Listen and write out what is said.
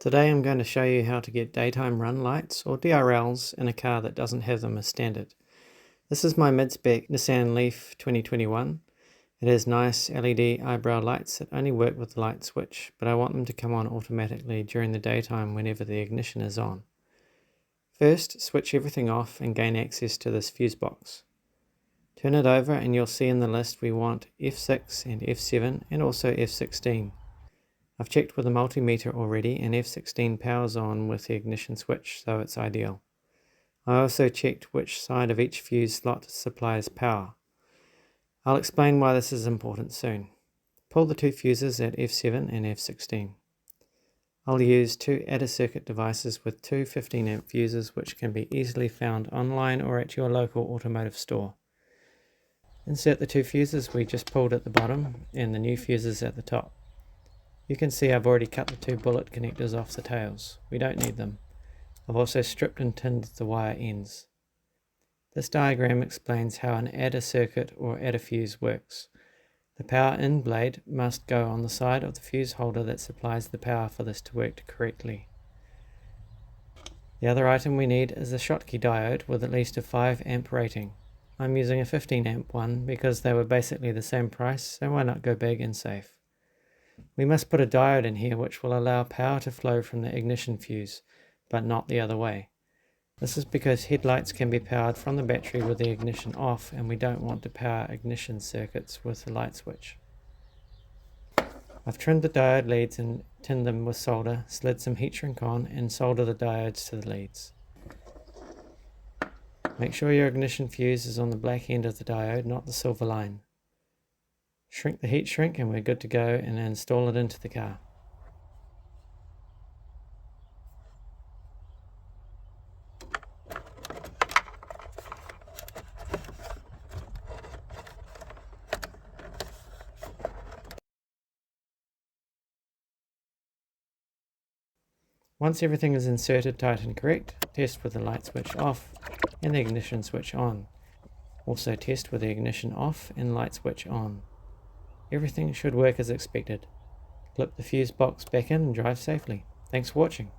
Today I'm going to show you how to get daytime run lights or DRLs in a car that doesn't have them as standard. This is my mid-spec Nissan Leaf 2021. It has nice LED eyebrow lights that only work with the light switch, but I want them to come on automatically during the daytime whenever the ignition is on. First, switch everything off and gain access to this fuse box. Turn it over and you'll see in the list we want F6 and F7 and also F16. I've checked with the multimeter already and F16 powers on with the ignition switch, so it's ideal. I also checked which side of each fuse slot supplies power. I'll explain why this is important soon. Pull the two fuses at F7 and F16. I'll use two adder circuit devices with two 15 amp fuses which can be easily found online or at your local automotive store. Insert the two fuses we just pulled at the bottom and the new fuses at the top. You can see I've already cut the two bullet connectors off the tails. We don't need them. I've also stripped and tinned the wire ends. This diagram explains how an adder circuit or adder fuse works. The power in blade must go on the side of the fuse holder that supplies the power for this to work correctly. The other item we need is a Schottky Diode with at least a 5 amp rating. I'm using a 15 amp one because they were basically the same price, so why not go big and safe. We must put a diode in here which will allow power to flow from the ignition fuse, but not the other way. This is because headlights can be powered from the battery with the ignition off, and we don't want to power ignition circuits with the light switch. I've trimmed the diode leads and tinned them with solder, slid some heat shrink on, and solder the diodes to the leads. Make sure your ignition fuse is on the black end of the diode, not the silver line. Shrink the heat shrink and we're good to go, and install it into the car. Once everything is inserted tight and correct, test with the light switch off and the ignition switch on. Also test with the ignition off and light switch on. Everything should work as expected. Clip the fuse box back in and drive safely. Thanks for watching.